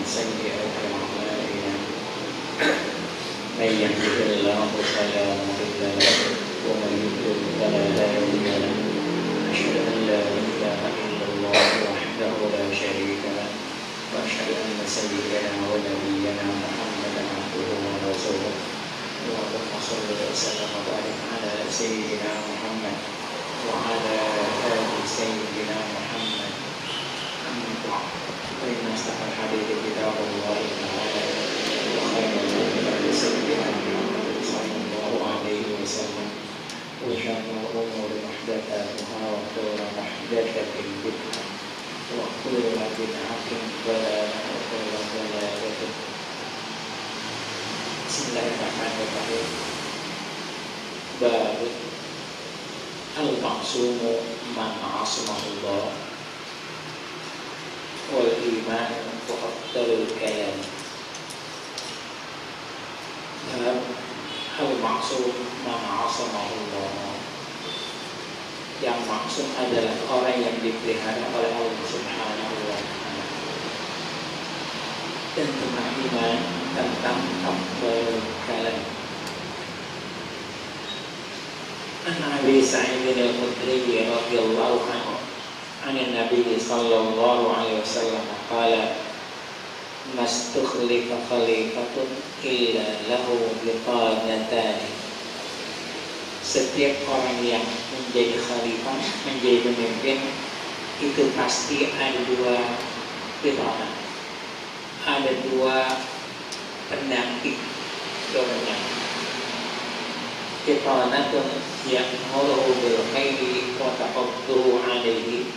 سيئات أعمالنا من يهده الله فلا مضل له ومن يضلل فلا هادي له أشهد أن لا إله إلا الله وحده لا شريك له وأشهد أن سيدنا ونبينا محمدا عبده ورسوله اللهم صل وسلم وبارك على سيدنا محمد وعلى آل سيدنا محمد أما بعد فإن أصدق الحديث كتاب الله تعالى وخير الهدي سيدنا محمد صلى الله عليه وسلم وشر الأمور محدثاتها وكل محدثة بدعة وكل بدعة ضلالة وكل ضلالة. Bismillahirrahmanirrahim. Bab al-ma'sumu man asamahullah wal iman wa afdalul kalam. Bab al-ma'sum man asamahullah. Yang maksum adalah orang yang dipelihara oleh Allah Subhanahu wa ta'ala dan tentang iman tentang afdalul kalam. An Abi Sa'id al-Khudri radhiyallahu anhu an Nabi sallallahu alaihi wasallam qala mastukhlifa khalifatun illa lahu biqanatan. Setiap orang yang menjadi khalifah, menjadi pemimpin, itu pasti ada dua biqanah, ada dua pendamping doanya. Biqanatun ya'muru bil khairi wa taqaddu alaihi.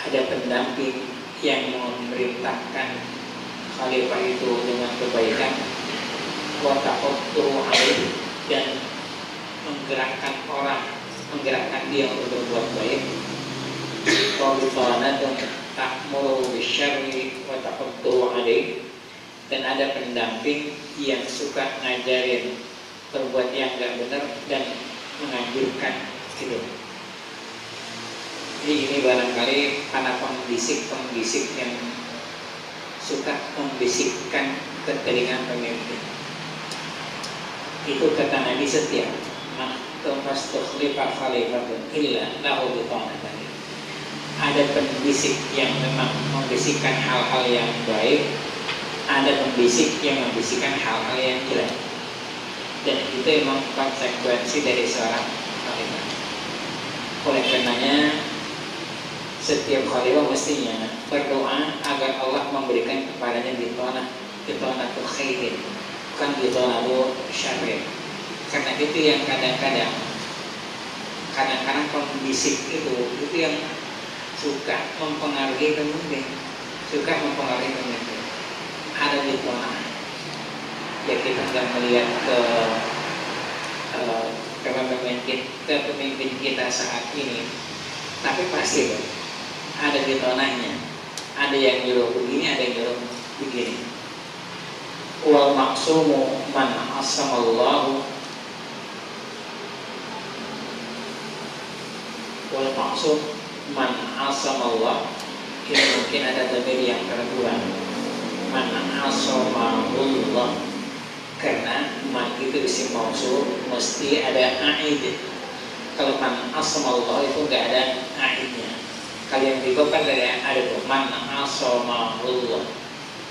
Ada pendamping yang memerintahkan khalifah itu dengan kebaikan, wa taqaddu alaihi, dan menggerakkan orang, menggerakkan dia untuk berbuat baik. Wa biqanatun ta'muru bisyarri wa taqaddu alaihi, dan ada pendamping yang suka ngajarin berbuat yang enggak benar dan menganjurkan gitu. Jadi ini barangkali para pembisik yang suka membisikkan ke telinga pemimpin. Itu kata Nabi setia. Mastukhlifa khalifatun illa lahu biqanatan. Ada pembisik yang memang membisikkan hal-hal yang baik, ada pembisik yang membisikkan hal-hal yang jelek. Dan itu memang konsekuensi dari seorang khalifah. Oleh karenanya setiap khalifah mestinya berdoa agar Allah memberikan kepadanya biqanatul khairin, bukan biqanatul syarrin. Karena itu yang kadang-kadang pembisik itu yang suka mempengaruhi pemimpin, ada biqanah. Ya kita nggak melihat ke pemimpin kita saat ini, tapi pasti ada biqanahnya, ada yang nyuruh begini, ada yang nyuruh begini. Wal maqsumu man asamallahu, wal maqsum man asamallah, ini mungkin ada dhamir yang terkurang. Man asamahullah, karena man itu isim mausul mesti ada aid. Kalau man asamallah itu enggak ada aidnya. Kalau yang dikatakan dari ada tuh man asamahullah.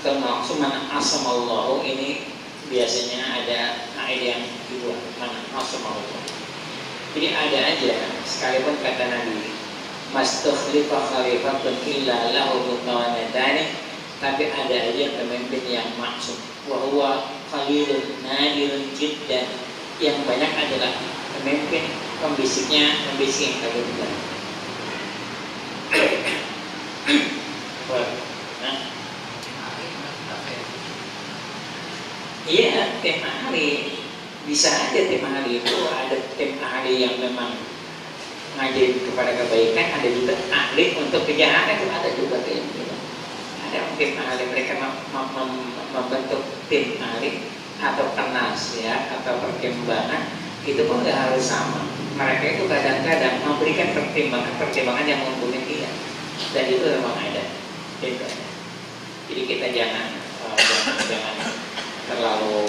Kalau maksud man asamallahu ini biasanya ada aid yang kedua, man asamahullah. Jadi ada aja, sekalipun kata Nabi mastukhlifa khalifatun illa lahu biqanatan, tapi ada aja pemimpin yang maksud. Wa huwa qalilun nadirun jiddan, yang banyak adalah pemimpin pembisiknya pembisik yang kagak benar. Iya, tim ahli bisa aja. Tim ahli itu ada tim ahli yang memang ngajarin kepada kebaikan, ada juga ahli untuk kejahatan, itu ada juga tim gitu. Ada tim ahli, mereka membentuk tim ahli atau kenas ya, atau pertimbangan, itu pun nggak harus sama. Mereka itu kadang-kadang memberikan pertimbangan yang menguntungkan dia, dan itu memang ada. Gitu. Jadi kita jangan terlalu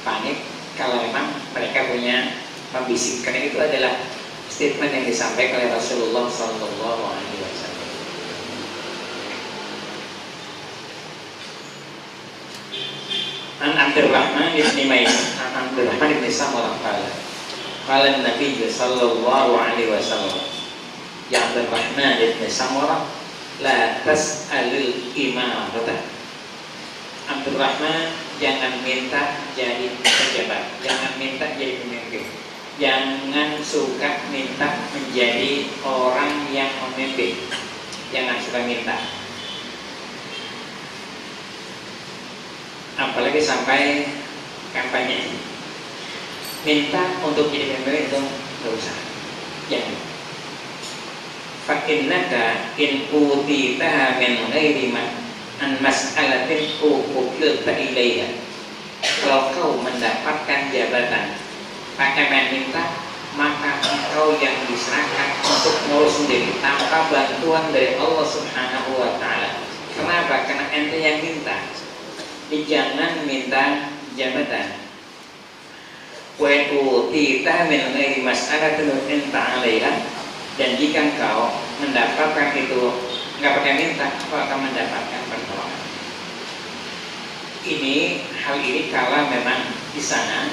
panik kalau memang mereka punya membisikkan. Itu adalah statement yang disampaikan oleh Rasulullah Sallallahu Alaihi Wasallam. An Abdurrahman ibn Samurah qala Nabi Sallallahu Alaihi Wasallam, ya Abdurrahman ibn Samurah, la tas'alil imarata. Abdurrahman, jangan minta jadi pejabat, jangan minta jadi pemimpin, jangan suka minta menjadi orang yang memimpin, jangan suka minta. Apalagi sampai kampanye minta untuk jadi pemimpin, itu nggak usah, jangan. Fa innaka in utitaha min ghairi an mas'alatin uqilta ilaiha. Kalau kau mendapatkan jabatan pakai meminta, maka engkau yang diserahkan untuk ngurus sendiri tanpa bantuan dari Allah Subhanahu wa Ta'ala. Kenapa? Karena ente yang minta. Jangan minta jabatan. Wa utita min ghairi mas'alatin anta 'alaiha. Dan jika engkau mendapatkan itu nggak pakai minta, engkau akan mendapatkan pertolongan. Hal ini kalau memang di sana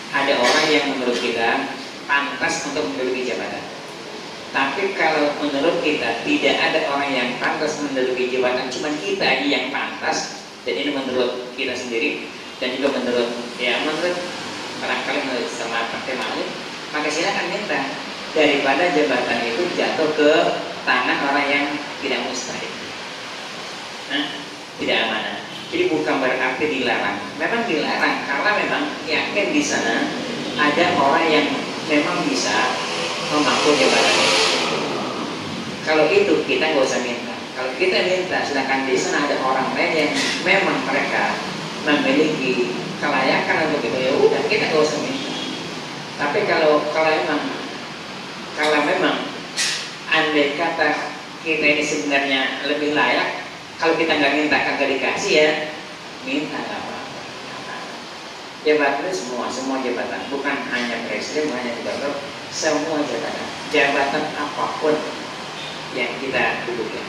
ada orang yang menurut kita pantas untuk menduduki jabatan. Tapi kalau menurut kita tidak ada orang yang pantas menduduki jabatan, cuma kita aja yang pantas. Dan ini menurut kita sendiri dan juga menurut barangkali menurut sama partai Malik, maka silakan minta, daripada jabatan itu jatuh ke tangan orang yang tidak mustahil, tidak amanah. Jadi bukan berarti dilarang, memang dilarang karena memang yakin di sana ada orang yang memang bisa memangku jabatan. Kalau itu kita nggak usah minta. Kalau kita minta, sedangkan di sana ada orang lain yang memang mereka memiliki kelayakan untuk itu, ya udah kita nggak usah minta. Tapi kalau memang andai kata kita ini sebenarnya lebih layak, kalau kita nggak minta kagak dikasih, ya minta nggak apa-apa. Jabatan itu semua jabatan, bukan hanya presiden, bukan hanya gubernur, semua jabatan apapun yang kita duduki,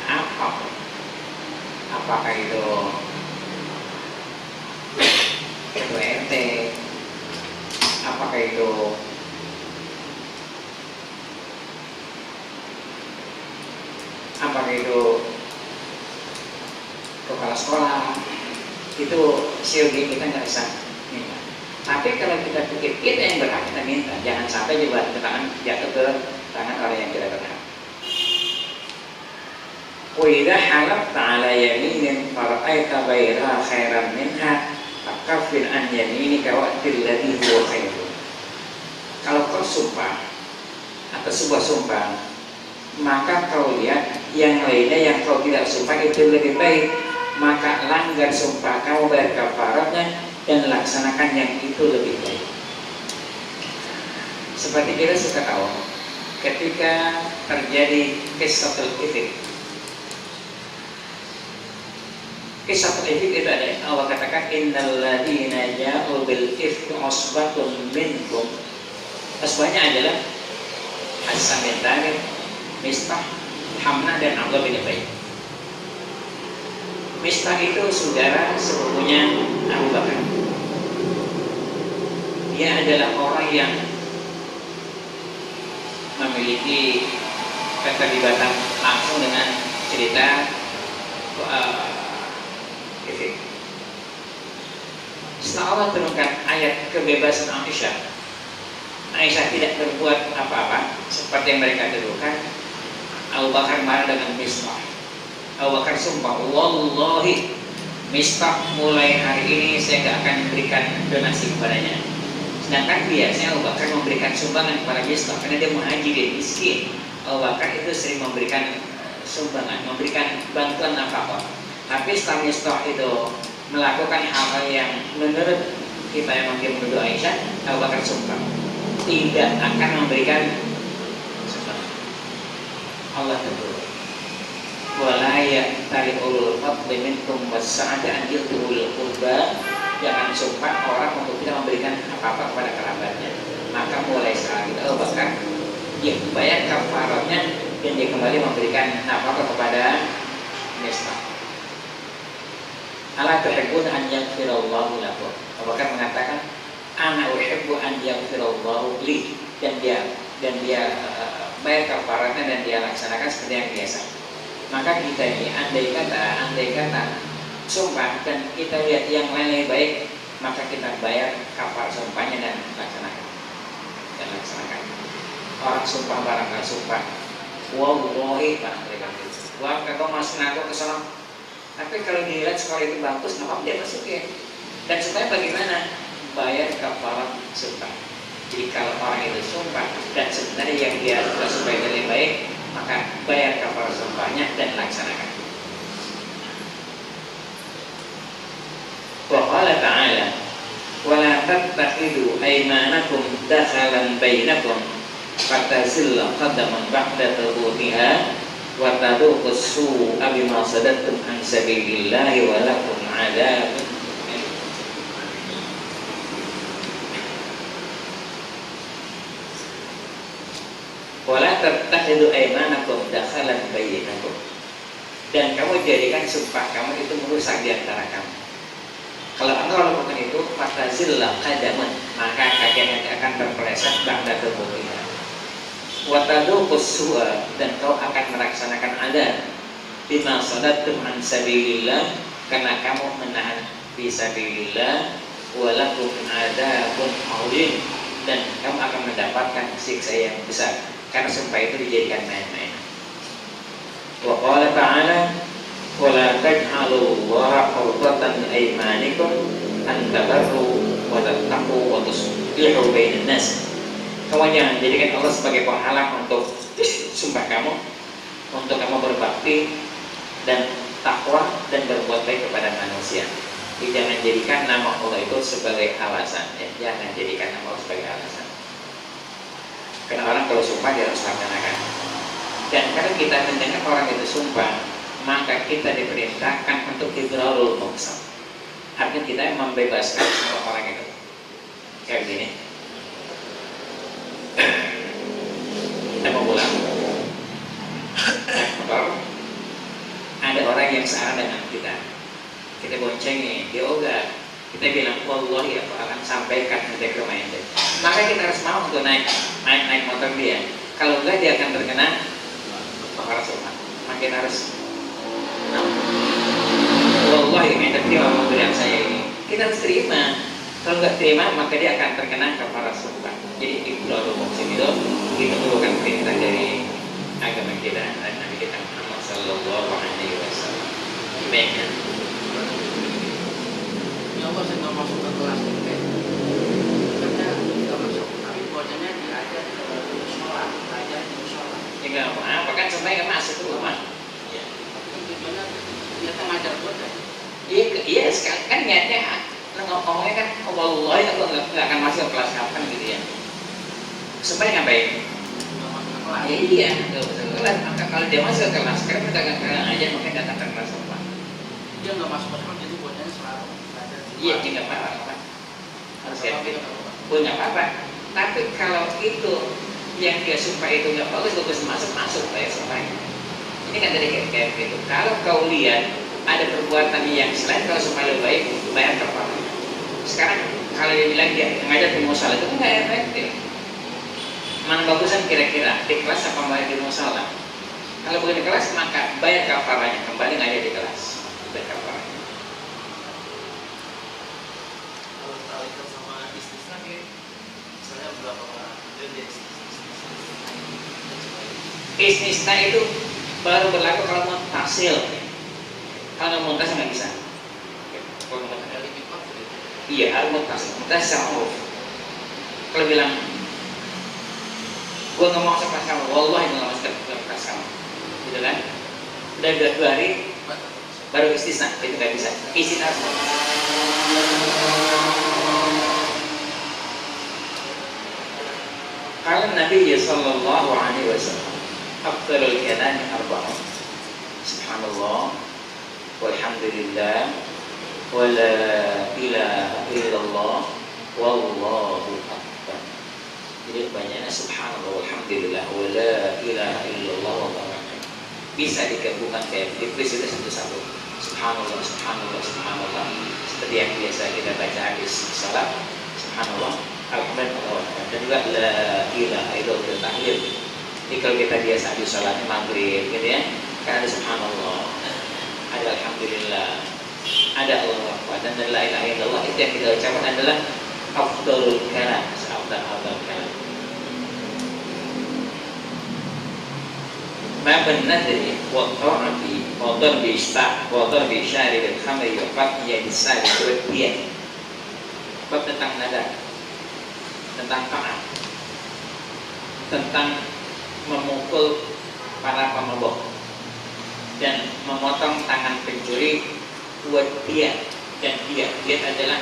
apakah itu ketua RT, apakah itu kepala sekolah, itu COD kita nggak bisa minta. Tapi kalau kita pikir kita yang berhak, kita minta. Jangan sampai jabatan jatuh ke tangan orang yang tidak berhak. Wa idza halafta 'ala yaminin fara'aita ghayraha khairan minha fakaffir an yaminika wa'til ladzi huwa khairun. Kalau kau sumpah atas sebuah sumpah, maka kau lihat yang lainnya yang kau tidak sumpah itu lebih baik, maka langgar sumpah kamu, bayar kafaratnya dan laksanakan yang itu lebih baik. Seperti kita suka tahu ketika terjadi kisah ifk. Kisah ifk itu ada Allah katakan innal ladzina ja'u bil ifki usbatun minkum. Asbahnya adalah Hasan bin Thabit, Mistah, Hamnah dan Abdullah bin Ubay. Mistah itu saudara sepupunya Abu Bakar. Dia adalah orang yang memiliki keterlibatan langsung dengan cerita ifk. Setelah Allah turunkan ayat kebebasan Aisyah tidak berbuat apa-apa seperti yang mereka tuduhkan, Abu Bakar marah dengan Mistah. Abu Bakar sumpah, wallahi Mistah mulai hari ini saya tidak akan memberikan donasi kepadanya. Sedangkan biasanya Abu Bakar memberikan sumbangan kepada Mistah karena dia muhajirin, miskin. Abu Bakar itu sering memberikan sumbangan, memberikan bantuan apapun. Tapi setelah Mistah itu melakukan hal-hal yang menurut kita yang menuduh Aisyah, Abu Bakar sumpah tidak akan memberikan sumbangan. Allah tegur, wala ya'tali ulul fadli minkum was-sa'ati an yu'tul qurba, jangan sumpah orang untuk tidak memberikan apa-apa kepada kerabatnya. Maka mulai sekarang kita bahkan dia bayar kafaratnya dan dia kembali memberikan apa-apa kepada misbah. Ala tuhibbun an yaghfirallahu lakum. Bahkan mengatakan ana uhibbu an yaghfirallahu li, dan dia bayar kafaratnya dan dia laksanakan seperti yang biasa. Maka kita ini andai kata sumpah dan kita lihat yang lain lebih baik, maka kita bayar kafar sumpahnya dan laksanakan. Orang sumpah barang nggak sumpah, wallahi barang mereka itu. Wah, kalau masuk ngaku ke sana, tapi kalau dilihat sekolah itu bagus, kenapa dia masukin? Dan supaya bagaimana? Bayar kafarat sumpah. Jadi kalau orang itu sumpah dan sebenarnya yang dia sudah supaya lebih baik, maka bayar kafarat sumpahnya dan laksanakan. Wa qala ta'ala wala tattakhidhu aymanakum dakhalan bainakum fatazilla qadaman ba'da thubutiha wa tadhuqus su'a bima sadattum an sabilillahi wa lakum 'adzabun. Wala tattakhidhu aymanakum dakhalan bainakum, dan kamu jadikan sumpah kamu itu merusak di antara kamu. Kalau engkau lakukan itu, fatazillah qadaman, maka kaki nanti akan terpeleset ba'da thubutiha. Wa tadhuqus su'a, dan kau akan melaksanakan adab bima sadattum an sabilillah, karena kamu menahan fisabilillah, wa lakum adzabun 'adzim, dan kamu akan mendapatkan siksa yang besar karena sumpah itu dijadikan main-main. Wa qala ta'ala wala taj'alu Allaha 'urdatan li aymanikum an tabarru wa tattaqu wa tuslihu bainan nas. Kamu jangan jadikan Allah sebagai penghalang untuk sumpah kamu, untuk kamu berbakti dan takwa dan berbuat baik kepada manusia. Jadi jangan jadikan nama Allah itu sebagai alasan, ya. Jangan jadikan nama Allah sebagai alasan. Karena orang kalau sumpah dia harus laksanakan. Dan kalau kita mendengar orang itu sumpah, maka kita diperintahkan untuk idrarul muqsam. Artinya kita membebaskan semua orang itu. Kayak gini. Kita mau pulang. Ada orang yang searah dengan kita. Kita boncengin, dia ogah. Kita bilang, wallahi aku akan sampaikan nanti ke rumah ente. Maka kita harus mau untuk naik motor dia. Kalau enggak dia akan terkena perkara sumpah. Maka kita harus wallahi ente terima pemberian saya ini. Kita harus terima. Kalau enggak terima maka dia akan terkena kafarat sumpah. Jadi iqrarul muqsim itu bukan perintah dari agama kita dan Nabi kita Muhammad sallallahu alaihi wasallam. Baiknya. Ya Allah, saya nggak masuk ke kelas ini, karena nggak masuk. Tapi bocahnya diajar di musola, Ya nggak apa-apa kan, sampai nggak masuk ke rumah. Ya. Gimana? Ternyata ngajar bocah. Iya sekali kan niatnya. Ngomongnya kan, wallahi aku nggak akan masuk ke kelas kapan gitu ya. Supaya ngapain? Ya iya, betul. Maka kalau dia masuk ke kelas, karena kita aja makanya datang ke kelas apa? Dia nggak masuk ke kelas, jadi bocahnya selalu. Iya, tidak apa-apa. Harus gitu. Punya apa-apa. Tapi kalau itu yang dia sumpah itu nggak bagus masuk kayak sumpah. Ini kan dari kayak gitu. Kalau kau lihat ada perbuatan yang selain kalau sumpah lebih baik, bayar kafarat. Sekarang kalau dia bilang dia ngajar di musola itu nggak efektif. Mana bagusan kira-kira di kelas apa bayar di musola? Kalau bukan di kelas maka bayar kafaranya, kembali ngajar di kelas. Bayar kafaranya. Istisna itu baru berlaku kalau mau tahsil. Kalau mau tahsil nggak bisa. Iya, harus mau tahsil. Tahsil. Kalau bilang, gua nggak mau masuk kelas kamu, wallahi nggak masuk kelas kamu, gitu kan? Udah 2 hari baru istisna, itu nggak bisa. Istisna. Kalau Nabi sallallahu alaihi wasallam afdalul kalami arba'un. subhanallah, walhamdulillah, wala ilaha illallah, wallahu akbar. Jadi banyaknya subhanallah, walhamdulillah, wala ilaha illallah, wallahu akbar. Bisa digabungkan kayak ditulis itu satu-satu. Subhanallah, subhanallah, subhanallah. Seperti yang biasa kita baca hadis salat. Subhanallah, alhamdulillah, dan juga la ilaha illallah tahlil. Jadi kalau kita biasa di salatnya maghrib, gitu ya, kan ada subhanallah, ada alhamdulillah, ada Allahu akbar, dan la ilaha illallah. Itu yang kita ucapkan adalah afdalul kalam, afdal kalam. Ma bin-nadri wa ta'ati wa darbi syarib al-khamri wa qat'i yadisari berbiak. Bab tentang nadar, tentang taat, tentang memukul para pemabok dan memotong tangan pencuri buat dia, dan dia adalah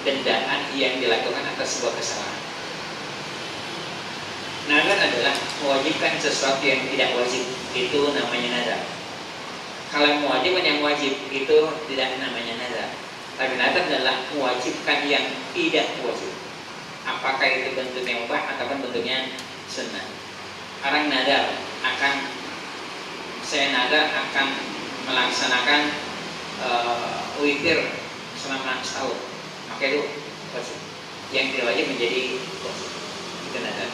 dendaan yang dilakukan atas sebuah kesalahan. Nadar adalah mewajibkan sesuatu yang tidak wajib, itu namanya nadar. Kalau mewajibkan yang wajib, itu tidak namanya nadar. Tapi nadar adalah mewajibkan yang tidak wajib. Apakah itu bentuknya mubah ataupun bentuknya sunnah. Orang nadar saya nadar akan melaksanakan witir selama setahun. Maka itu wajib. Yang tidak wajib menjadi wajib. Itu nadar.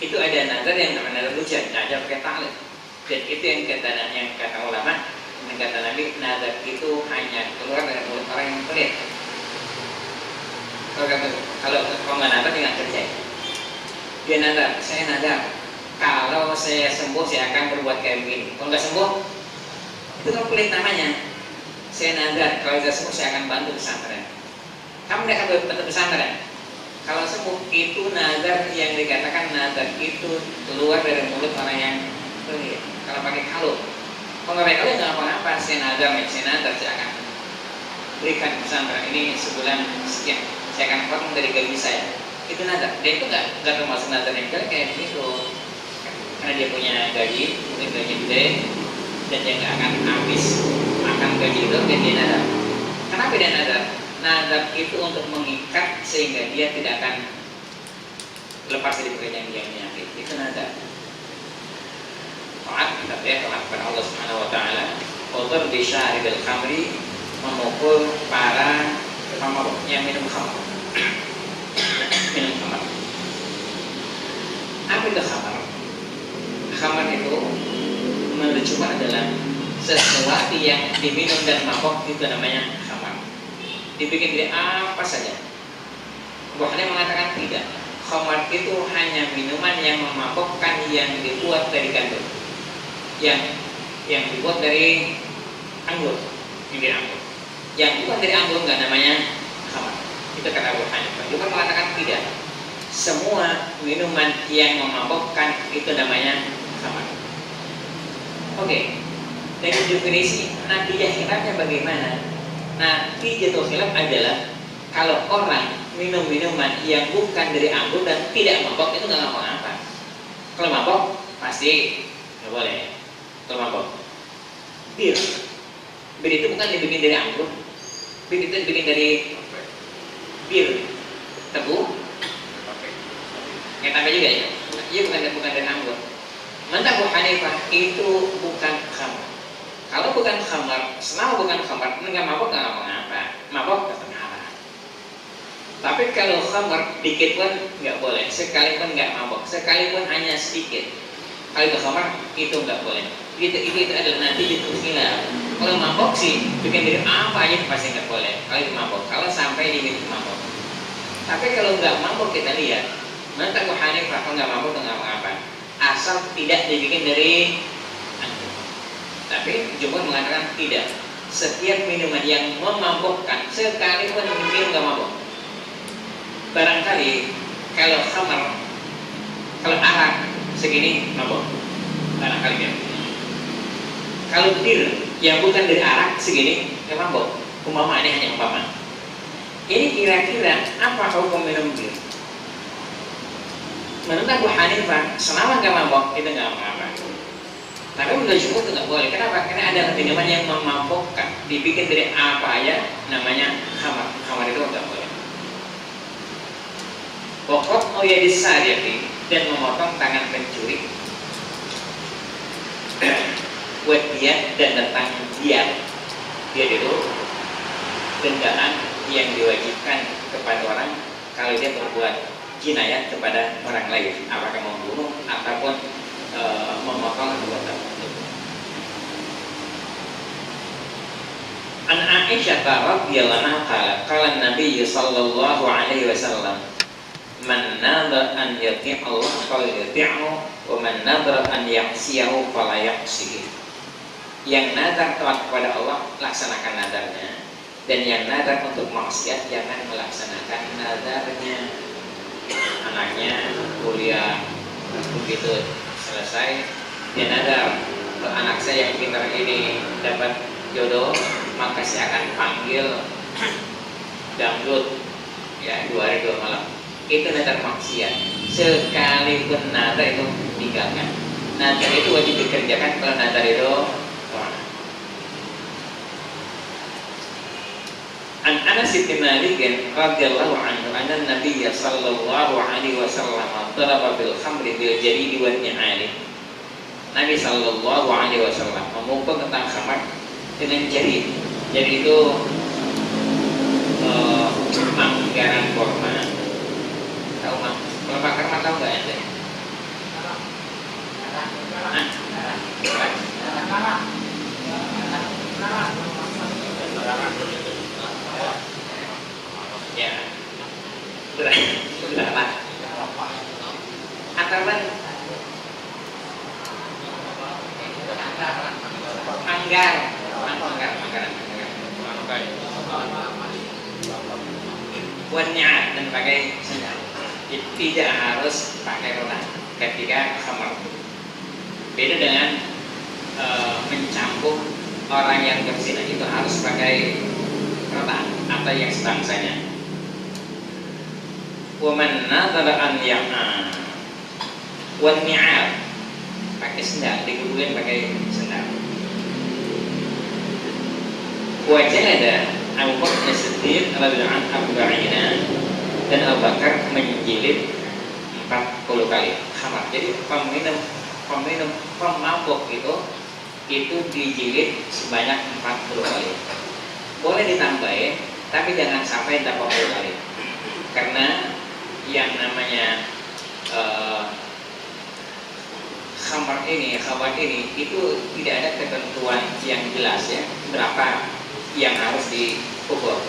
Itu ada nadar yang namanya nadar hujan, nadar pakai taklid. Dan itu yang kata ulama, yang kata Nabi, nadar itu hanya keluar dari mulut orang yang pelit. Kalau nggak nadar dia nggak kerja. Dia nadar, saya nadar, kalau saya sembuh saya akan berbuat kayak begini. Kalau nggak sembuh, itu kan pelit namanya. Saya nadar, kalau saya sembuh saya akan bantu pesantren. Kamu nggak akan bantu pesantren. Kalau sembuh, itu nadar yang dikatakan nadar itu keluar dari mulut orang yang pelit. Kalau pakai kalung, kalau nggak pakai kalung nggak apa-apa. Saya nadar, saya akan berikan pesantren ini sebulan sekian. Saya akan potong dari gaji saya. Itu nadar. Dan itu nggak termasuk nadar yang kayak begitu. Karena dia punya gaji, mungkin gaji gede, dan dia nggak akan habis makan gaji itu, dan dia nadar. Kenapa dia nadar? Nadar itu untuk mengikat sehingga dia tidak akan lepas dari pekerjaan dia menyakit. Itu nadar. Taat kita taat kepada Allah Subhanahu wa taala. Autor bisyari bil khamri, memukul para pemabuk yang minum khamr. Minum khamr. Apa itu khamr? Khamr itu menurut Jumhur adalah sesuatu yang diminum dan mabuk, itu namanya khamr. Dibikin dari apa saja. Abu Hanifah mengatakan tidak. Khamar itu hanya minuman yang memabukkan yang dibuat dari gandum, yang dibuat dari anggur, bibir anggur. Yang bukan dari anggur nggak namanya khamar. Itu kata Abu Hanifah. Juga mengatakan tidak. Semua minuman yang memabukkan itu namanya khamar. Oke. Dari definisi natijah khilafnya bagaimana? Natijatul khilaf adalah kalau orang minum minuman yang bukan dari anggur dan tidak mabok, itu nggak ngapa-ngapa. Kalau mabok pasti nggak boleh. Kalau mabok, bir itu bukan dibikin dari anggur, bir itu dibikin dari bir tebu, kayak tambah juga ya. Iya, bukan dari anggur. Menurut Abu Hanifah itu bukan khamr. Kalau bukan khamr, selama bukan khamr, nggak mabok nggak ngapa-ngapa. Mabok tetap haram. Tapi kalau khamr dikit pun nggak boleh, sekalipun nggak mabok, sekalipun hanya sedikit. Kalau itu khamr itu nggak boleh. Itu adalah nanti itu khilaf. Kalau mabok sih bikin dari apa aja pasti nggak boleh. Kalau itu mabok, kalau sampai dibikin mabok. Tapi kalau nggak mabok kita lihat, menurut Abu Hanifah kalau nggak mabok nggak ngapa-ngapa. Asal tidak dibikin dari anggur. Tapi Jumhur mengatakan tidak. Setiap minuman yang memabukkan, sekalipun minum nggak mabuk. Barangkali kalau khamr, kalau arak segini mabuk, barangkali ya. Kalau bir yang bukan dari arak segini nggak mabuk. Umpama ini hanya umpama. Ini kira-kira apa hukum minum bir? Menurut Abu Hanifah, selama nggak mabuk itu nggak apa-apa. Tapi menurut jumhur itu nggak boleh. Kenapa? Karena ada minuman yang memabukkan, dibikin dari apa aja, namanya khamar. Khamar itu nggak boleh. Pokok ya disariati dan memotong tangan pencuri, buat dia dan datang dia itu dendaan yang diwajibkan kepada orang kalau dia berbuat jinayat kepada orang lain, apakah membunuh ataupun memotong anggota tubuh. An Aisyah radhiyallahu anha qala Nabi sallallahu alaihi wasallam man nadha an yati' Allah fala yati'hu wa man nadha an ya'siyahu fala ya'sihi. Yang nadar taat kepada Allah laksanakan nadarnya, dan yang nadar untuk maksiat jangan melaksanakan nadarnya. Anaknya kuliah begitu selesai dia nadar, anak saya yang pintar ini dapat jodoh maka saya akan panggil dangdut ya 2 hari 2 malam. Itu nadar maksiat. Sekalipun nadar itu tinggalkan. Nadar itu wajib dikerjakan kalau nadar itu An Anas bin Malik radhiyallahu anhu anna Nabiy sallallahu alaihi wasallam daraba bil khamri bil jaridi wan ni'ali. Nabi sallallahu alaihi wasallam memukul tentang khamar dengan jarid. Jadi itu manggaran korma. Tahu mah? Kalau bakar mah tahu enggak ente? Ya, berapa? Akaran manggar. Wannya dan pakai sendal. Tidak harus pakai rotan ketika khamar. Beda dengan mencampur orang yang berzina, itu harus pakai rotan atau yang sebangsanya. Waman nadara an ya'a wan ni'al, pakai sendal, digugurkan pakai sendal. Wajah ada Abu Bakar As-Siddiq radhiyallahu anhu dan Abu Bakar menjilid 40 kali khamar. Jadi pemabuk itu dijilid sebanyak 40 kali. Boleh ditambahin, tapi jangan sampai 80 kali. Karena yang namanya khamar ini itu tidak ada ketentuan yang jelas ya berapa yang harus dipukul.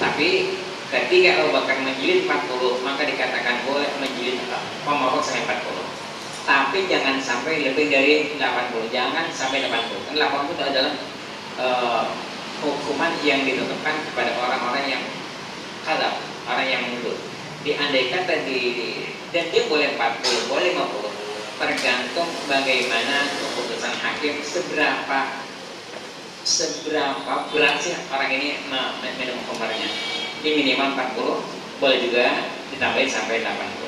Tapi ketika Abu Bakar menjilid 40, maka dikatakan boleh menjilid pemabuk sampai 40. Tapi jangan sampai lebih dari 80. Jangan sampai 80. Kan 80 itu adalah hukuman yang ditetapkan kepada orang-orang yang kadab, orang yang mundur. Diandai kata dan dia boleh 40, boleh 50, tergantung bagaimana keputusan hakim seberapa berat sih orang ini minum khamrnya. Ini minimal 40, boleh juga ditambahin sampai 80.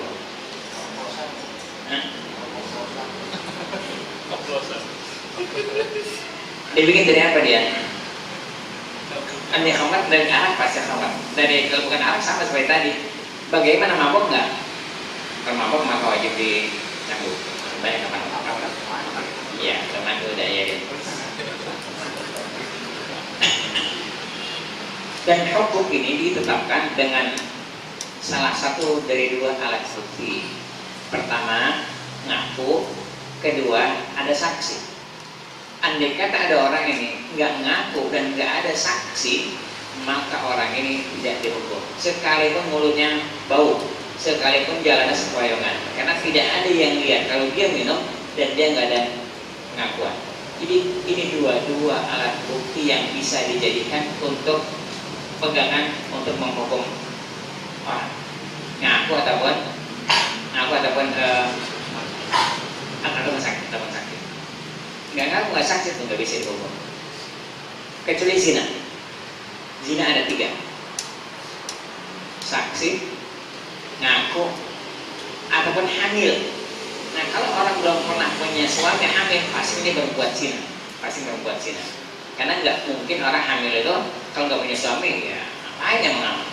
Dibikin dari apa dia? Ini khamar dari arak pasti khamar. Dari kalau bukan arak sama seperti tadi. Bagaimana mabuk enggak? Kalau mabuk maka wajib dicambuk. Banyak apa? Iya, teman udah ya. Dan hukum ini ditetapkan dengan salah satu dari 2 alat bukti. Pertama, ngaku. Kedua, ada saksi. Andai kata ada orang ini nggak ngaku dan nggak ada saksi, maka orang ini tidak dihukum. Sekalipun mulutnya bau, sekalipun jalannya sempoyongan, karena tidak ada yang lihat kalau dia minum dan dia nggak ada pengakuan. Jadi ini dua alat bukti yang bisa dijadikan untuk pegangan untuk menghukum orang, ngaku ataupun sakit. Nggak ngaku nggak sakit tuh nggak bisa dihukum. Kecuali zina. Zina ada 3: saksi, ngaku, ataupun hamil. Nah Kalau orang belum pernah punya suami hamil, pasti dia berbuat zina, karena nggak mungkin orang hamil itu kalau nggak punya suami, ya ngapain yang mengamal.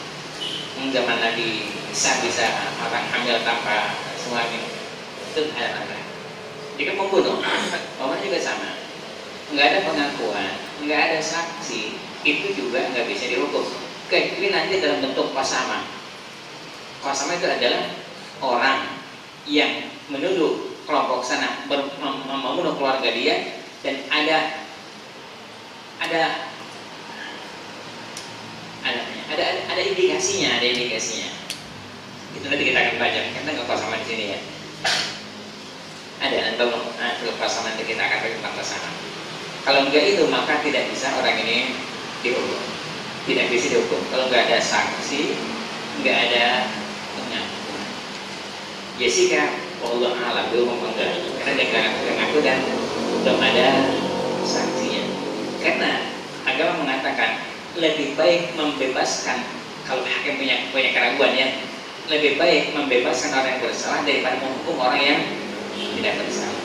Zaman Nabi bisa orang hamil tanpa suami, itu ada. Jika pembunuh, orang juga sama, nggak ada pengakuan, nggak ada saksi, itu juga nggak bisa dihukum. Kecuali nanti dalam bentuk qasama. Qasama itu adalah orang yang menuduh kelompok sana membunuh keluarga dia, dan ada indikasinya, Itu nanti kita akan baca, kita nggak qasama di sini ya. Ada qasama nanti kita akan baca tentang qasama. Kalau enggak itu maka tidak bisa orang ini dihukum, Kalau nggak ada saksi, nggak ada pengakuan. Jessica, Allah alam belum enggak, karena deklarasi mengaku dan belum ada saksinya. Karena agama mengatakan lebih baik membebaskan, kalau hakim punya keraguan ya, lebih baik membebaskan orang yang bersalah daripada menghukum orang yang tidak bersalah.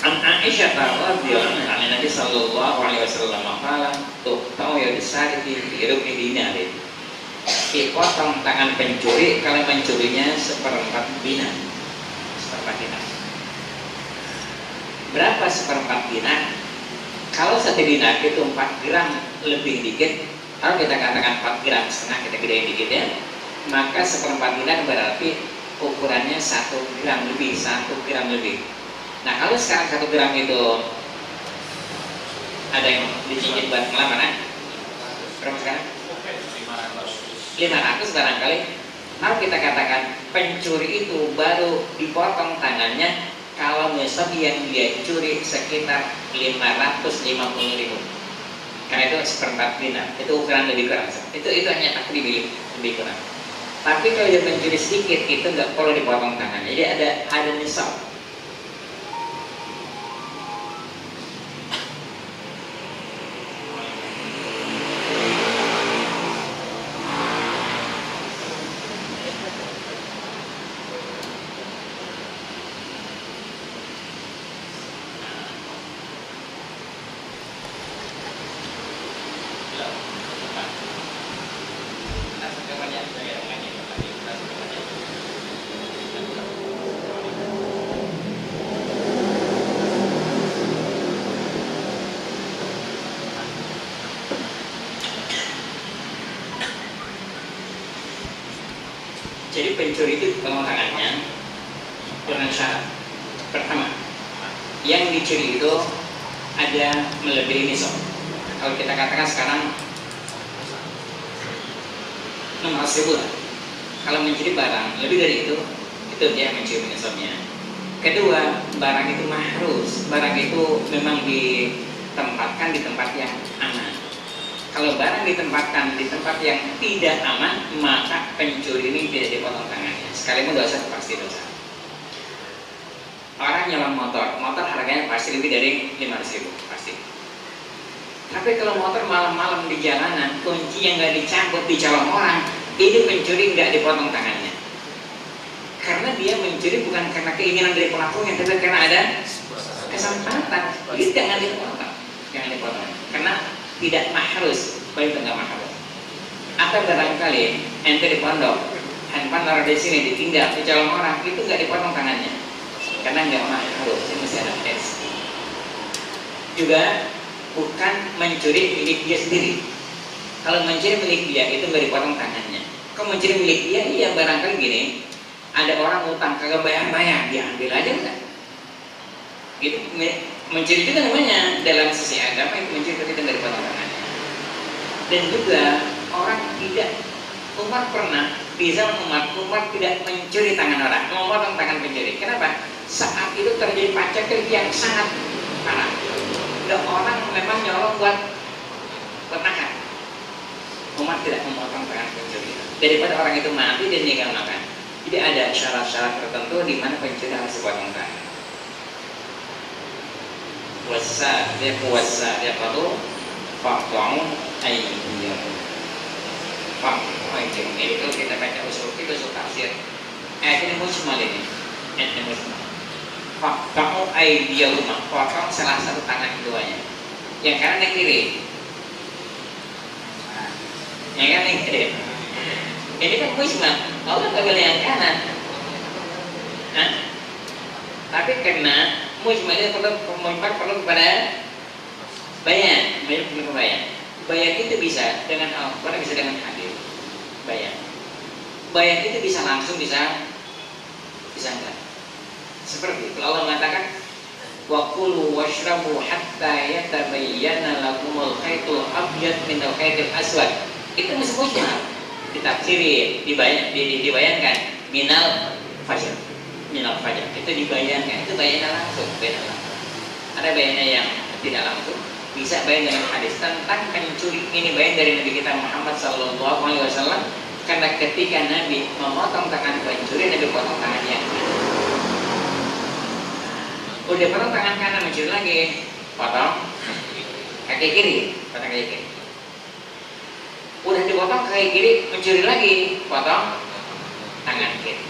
An Aisyah radhiyallahu anha Nabi sallallahu alaihi wasallam qala tuqta'u yadisari fi rub'i dinarin. Dipotong tangan pencuri kalau mencurinya seperempat dinar. Berapa seperempat dinar? Kalau 1 dinar itu 4 gram lebih dikit, kalau kita katakan 4 gram setengah, kita gedein dikit ya, maka seperempat dinar berarti ukurannya 1 gram lebih. Nah kalau sekarang 1 gram itu ada yang dicicil buat ngelamar, berapa sekarang? 500 barangkali. Kalau kita katakan pencuri itu baru dipotong tangannya kalau nisab yang dia curi sekitar 550.000, karena itu seperempat dinar, itu ukuran lebih kurang. Itu hanya takdir lebih kurang. Tapi kalau dia mencuri sedikit itu nggak perlu dipotong tangannya. Jadi ada nisab. Jadi pencuri itu potong tangannya dengan syarat. Pertama, yang dicuri itu ada melebihi nisab. Kalau kita katakan sekarang 600.000 lah. Kalau mencuri barang lebih dari itu dia mencuri nisabnya. Kedua, barang itu mahrus. Barang itu memang ditempatkan di tempat yang aman. Kalau barang ditempatkan di tempat yang tidak aman, maka pencuri ini tidak dipotong tangannya. Sekalipun dosa pasti dosa. Orang nyelam motor harganya pasti lebih dari 500.000 pasti. Tapi kalau motor malam-malam di jalanan, kunci yang nggak dicabut dicolong orang, ini pencuri nggak dipotong tangannya. Karena dia mencuri bukan karena keinginan dari pelakunya, tapi karena ada kesempatan. Jadi jangan dipotong. Karena tidak mahrus, baik itu nggak mahrus. Atau barangkali ente di pondok, handphone taruh di sini ditinggal, dicolong orang, itu nggak dipotong tangannya, karena nggak mahrus, ini mesti ada tes. Juga bukan mencuri milik dia sendiri. Kalau mencuri milik dia itu nggak dipotong tangannya. Kalau mencuri milik dia, iya barangkali gini, ada orang utang kagak bayar, diambil aja enggak? Gitu. Mencuri juga namanya dalam sisi agama itu mencuri, tapi itu nggak dipotong tangannya. Dan juga orang tidak, Umar pernah di zaman Umar tidak mencuri tangan orang, memotong tangan pencuri. Kenapa? Saat itu terjadi pacaklik yang sangat parah. Dan orang memang nyolong buat nahan. Umar tidak memotong tangan pencuri daripada orang itu mati dan tinggal makan. Jadi ada syarat-syarat tertentu di mana pencuri harus dipotong tangan. Puasa dia perlu faktor ayat. Pak, ini kalau kita baca usul itu usul tafsir. Ayat ini mujmal ini. Ayat ini mujmal. Kamu aydiyahuma, potong salah satu tangan keduanya. Yang kanan yang kiri. Yang kanan yang kiri. Ini kan mujmal. Allah nggak boleh yang kanan. Nah, tapi karena mujmal itu perlu kepada bayan, bayan itu bisa dengan Al-Quran, bisa dengan hadis. Bayan itu bisa langsung, bisa enggak. Seperti kalau Allah mengatakan wa kulu washrabu hatta yatabayyana lakumul khaytul abyad minal khaytil aswad. Itu masih mujmal. Ditafsiri, dibayangkan minal fajr. Itu dibayangkan, itu bayannya langsung, Ada bayannya yang tidak langsung. Bisa bayan dengan hadis tentang pencuri. Ini bayan dari Nabi kita Muhammad SAW. Karena ketika Nabi memotong tangan pencuri, Nabi potong tangannya. Udah potong tangan kanan, mencuri lagi, potong kaki kiri, Udah dipotong kaki kiri, mencuri lagi, potong tangan kiri.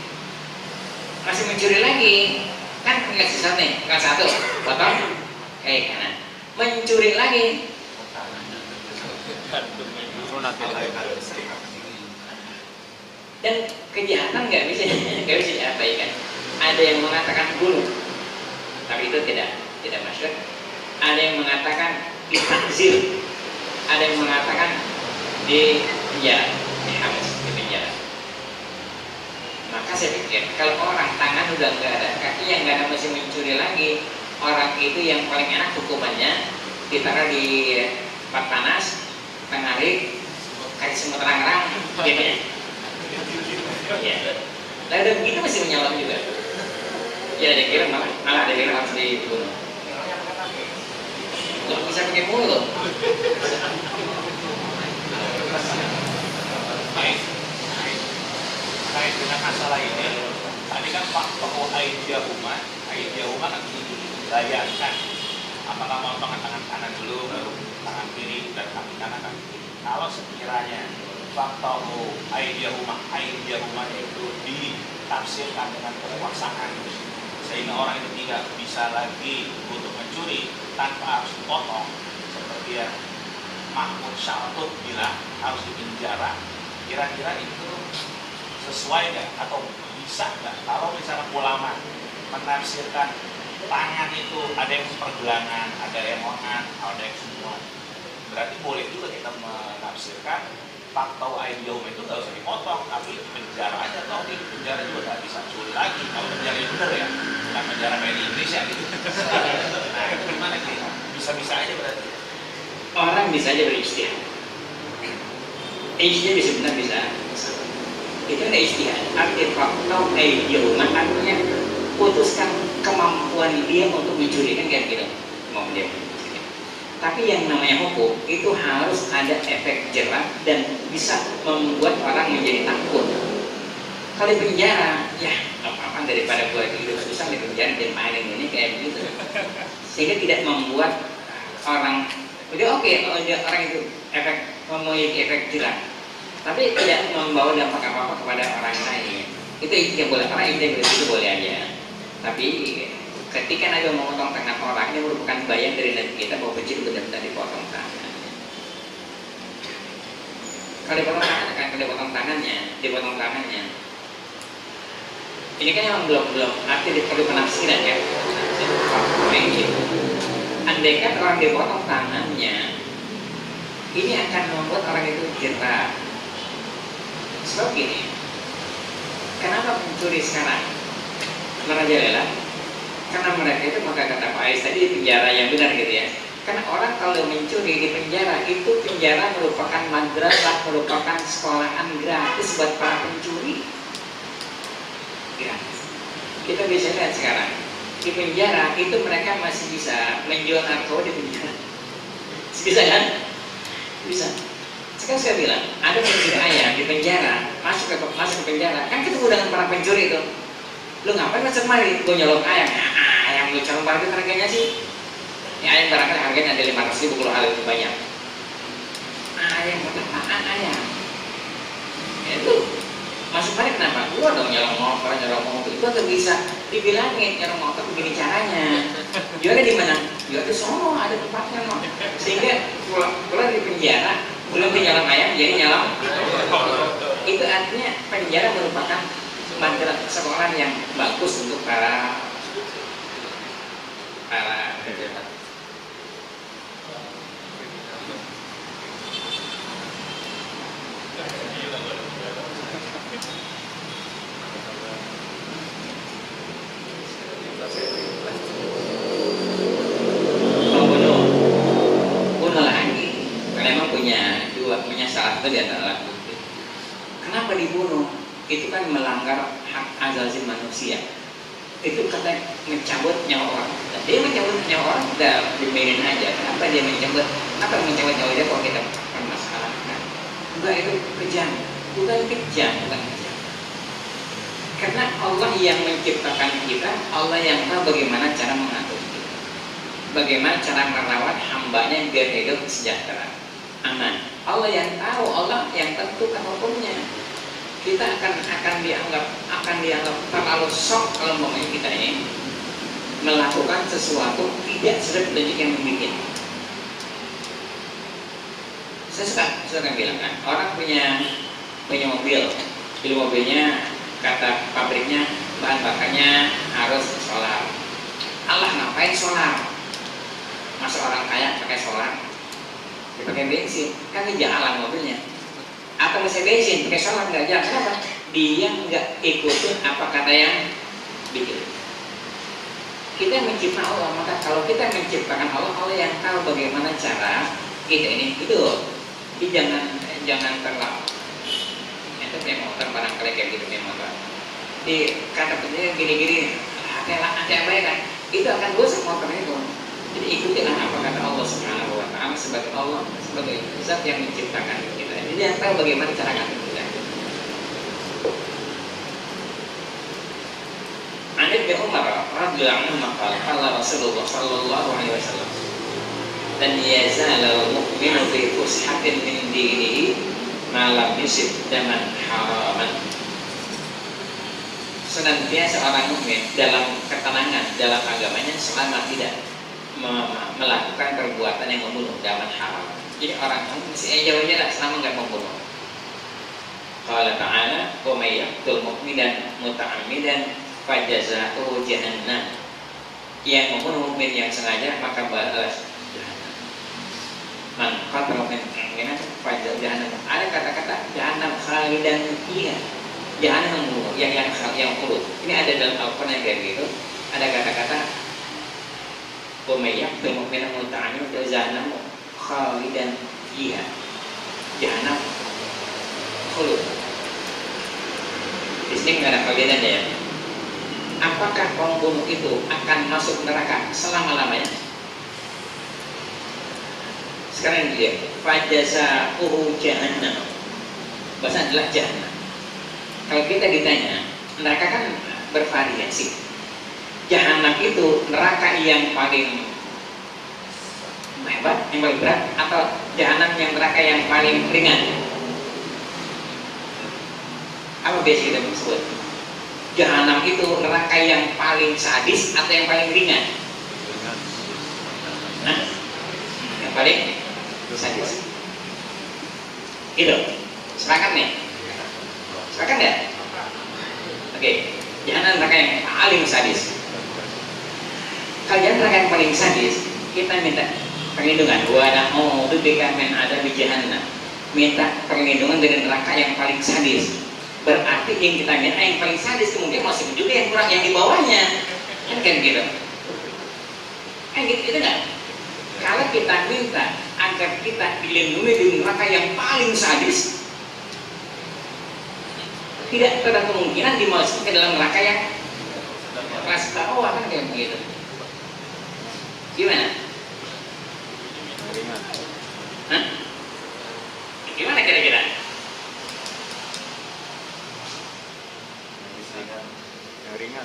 Masih mencuri lagi, kan tinggal sisa nih, tinggal satu, potong kaki kanan. Mencuri lagi, dan kejahatan nggak bisa diabaikan. Ada yang mengatakan bunuh, tapi itu tidak masyhur. Ada yang mengatakan ditakzir, ada yang mengatakan di penjara, di penjara. Maka saya pikir kalau orang tangan udah nggak ada, kaki yang nggak ada, masih mencuri lagi, orang itu yang paling enak hukumannya ditaruh di tempat panas, tengah hari, kasih semut terang-terang, gitu ya. Ya. Lalu udah begitu masih menyalon juga. Ya ada kira malah ada kira harus dibunuh. Nggak bisa pakai mulut. Terkait dengan masalah ini, tadi kan Pak Tokoh Aidiyahuma kan dibayangkan apakah mau tangan kanan dulu, baru tangan kiri, dan kaki kanan kan. Kalau sekiranya Pak Tokoh Aidiyahuma itu ditafsirkan dengan kekuasaan, sehingga orang itu tidak bisa lagi untuk mencuri tanpa harus dipotong, seperti yang Mahmud Syaltut bilang harus dipenjara. Kira-kira itu sesuai nggak atau bisa nggak kalau misalnya ulama menafsirkan tangan itu ada yang pergelangan, ada yang lengan, ada yang semua, berarti boleh juga kita menafsirkan Faktau Aidiyahum itu nggak usah dipotong, tapi penjara aja, atau di penjara juga nggak bisa curi lagi kalau penjara yang benar ya, bukan penjara kayak di Indonesia gitu. Nah itu gimana gitu? Bisa-bisa aja berarti. Orang bisa aja berijtihad. Ijtihad bisa benar, bisa. Itu ada ijtihad. Arti Faktau Aidiyahum artinya putuskan kemampuan dia untuk mencuri, kan kayak gitu kemampuan dia. Tapi yang namanya hukum itu harus ada efek jerah dan bisa membuat orang menjadi takut. Kalau di penjara, ya apa-apa daripada buat hidup susah di penjara dan mainin ini kayak begitu. Sehingga tidak membuat orang udah oke, orang itu memiliki efek jerah, tapi tidak membawa dampak apa-apa kepada orang lain. Itu yang boleh, karena itu boleh aja. Tapi ketika Nabi memotong tangan orang, ini merupakan bayang dari Nabi kita bahwa kecil benar-benar dipotong tangan. Kalau dipotong tangannya. Ini kan yang belum arti perlu penafsiran ya. Andaikan orang dipotong tangannya, ini akan membuat orang itu jerah. Sebab gini, kenapa pencuri sekarang merajalela? Karena mereka itu, maka kata Pak Ais tadi, penjara yang benar gitu ya. Karena orang kalau mencuri di penjara, itu penjara merupakan madrasah, merupakan sekolahan gratis buat para pencuri. Gratis. Kita bisa lihat sekarang di penjara itu mereka masih bisa menjual narkoba di penjara. Bisa kan? Bisa. Sekarang saya bilang ada pencuri ayam di penjara, masuk ke penjara, kan ketemu dengan para pencuri itu. Lu ngapain masuk kemari? Gue nyolong ayam. Ayam lu colong barang itu harganya sih. Ini ayam barangkali harganya ada 500.000 kalau hal itu banyak. Ayam, apaan ayam? Itu masuk balik kenapa? Gua dong nyolong motor itu tuh bisa dibilangin nyolong motor begini caranya. Jualnya di mana? Jual di sono ada tempatnya no. Sehingga pulang di penjara belum nyolong ayam jadi nyolong. Itu artinya penjara merupakan madrasah sekolah yang bagus untuk para pejabat. Bunuh lagi, karena emang punya salah satu di antara bukti. Kenapa dibunuh? Itu kan melanggar hak asasi manusia. Itu kata mencabut nyawa orang. Dia mencabut nyawa orang udah dimainin aja. Kenapa dia mencabut? Kenapa mencabut nyawa dia kalau kita permasalahkan? Enggak, itu kejam. Bukan kejam. Karena Allah yang menciptakan kita, Allah yang tahu bagaimana cara mengatur kita, bagaimana cara merawat hambanya biar hidup sejahtera, aman. Allah yang tahu, Allah yang tentukan hukumnya. Kita akan dianggap terlalu sok kalau momennya kita ini melakukan sesuatu tidak sedap dan yang membuat. Saya suka bilang kan, orang punya mobil, di mobilnya kata pabriknya bahan bakarnya harus solar. Allah ngapain solar? Masa orang kaya pakai solar? Dipakai bensin, kan jalan mobilnya. Atau bisa bensin, pakai solar nggak jalan. Kenapa? Dia nggak ikutin apa kata yang bikin. Kita menciptakan Allah, maka kalau kita menciptakan Allah, Allah yang tahu bagaimana cara kita ini itu. Jadi jangan terlalu. Itu kayak motor barangkali kayak gitu kayak motor. Di kata penjelasan gini-gini, hati yang baik kan, itu akan rusak motor itu. Jadi ikutilah apa kata Allah Subhanahu Wa Taala sebagai Allah sebagai zat yang menciptakan kita. Jadi yang tahu bagaimana cara ngatur kita. Ani bin Umar radhiyallahu anhu qala Rasulullah sallallahu alaihi wasallam dan yazalul mu'minu fi fushatin min dinihi ma lam yusib daman haraman. Senantiasa orang mukmin dalam ketenangan dalam agamanya selama tidak melakukan perbuatan yang membunuh daman haram. Jadi orang mukmin mesti jauh-jauh lah selama nggak membunuh. Qala ta'ala wa may yaqtul mu'minan muta'ammidan fajazaohu jahannam. Yang membunuh mukmin yang sengaja maka balas jahannam. Man qatala mu'minan fajazaohu jahannam. Ada kata-kata jahannam khalidan fiha. Jahannam membunuh yang urut. Ini ada dalam Al-Qur'an yang kayak gitu. Ada kata-kata wa may yaqtul mu'minan muta'ammidan jahannam khalidan fiha. Jahannam khulud. Di sini nggak ada perbedaan ya. Apakah pembunuh itu akan masuk neraka selama-lamanya? Sekarang dia fajazaohu jahannam. Bahasa adalah jahannam. Kalau kita ditanya, neraka kan bervariasi. Jahannam itu neraka yang paling hebat, yang paling berat, atau jahannam yang neraka yang paling ringan? Apa biasa kita sebut? Jahannam itu neraka yang paling sadis atau yang paling ringan? Nah, yang paling sadis. Itu, sepakat nih? Sepakat nggak? Oke, jahannam neraka yang paling sadis. Kalau jahannam neraka yang paling sadis, kita minta perlindungan. Wa na'udzu bika min adzabi jahannam. Minta perlindungan dari neraka yang paling sadis. Berarti yang kita minta yang paling sadis, kemudian masih juga yang kurang yang di bawahnya, kan gitu. Gitu nggak? Kalau kita minta agar kita dilindungi dari neraka yang paling sadis, tidak ada kemungkinan dimasukkan ke dalam neraka yang kelas bawah, kan kayak begitu. Gimana? Hah? Gimana kira-kira? Ringan.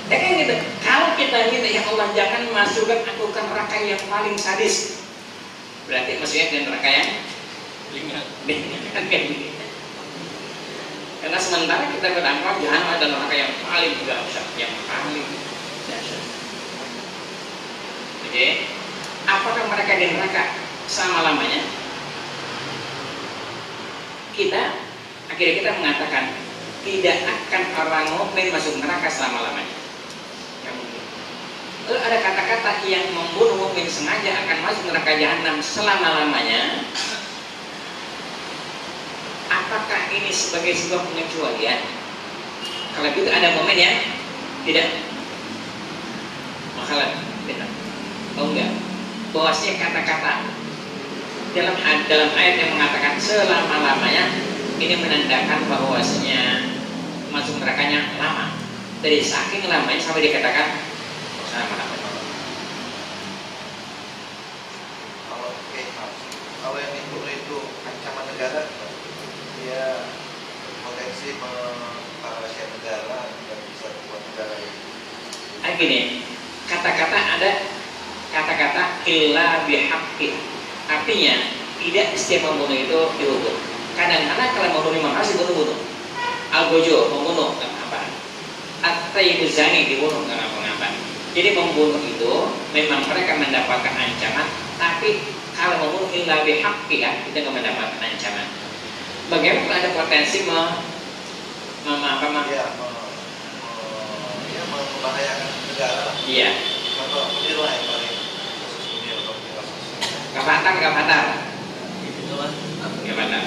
Ya kan gitu. Kalau kita minta ya Allah jangan masukkan aku ke neraka yang paling sadis. Berarti maksudnya ke neraka yang ringan. Karena sementara kita berangkat jahanam ada neraka yang paling dahsyat, yang paling dahsyat. Oke, apakah mereka di neraka selama-lamanya? Akhirnya kita mengatakan tidak akan orang mukmin masuk neraka selama-lamanya. Lalu ada kata-kata yang membunuh mukmin sengaja akan masuk neraka jahanam selama-lamanya. Apakah ini sebagai sebuah pengecualian? Kalau gitu ada momen yang tidak makalah, tidak. Oh enggak. Bahwasanya kata-kata dalam ayat yang mengatakan selama-lamanya ini menandakan bahwasanya masuk nerakanya lama. Dari saking lamanya sampai dikatakan selama-lamanya. Kalau yang itu ancaman negara, dia potensi mengarahkan negara dan bisa membuat negara ini. Gini, kata-kata ada kata-kata illa bihaqqi. Artinya tidak setiap membunuh itu dihukum. Kadang-kadang kalau membunuh memang harus dibunuh. Al-Gojo membunuh nggak apa. At-Tayyibu Zani dibunuh nggak apa-apa. Jadi membunuh itu memang mereka mendapatkan ancaman, tapi kalau membunuh illa bihaqqi kan kita nggak mendapatkan ancaman. Bagaimana kalau ada potensi membahayakan negara? Iya. Contoh Munir lah yang paling Kafatar. itu lah. Kafatar.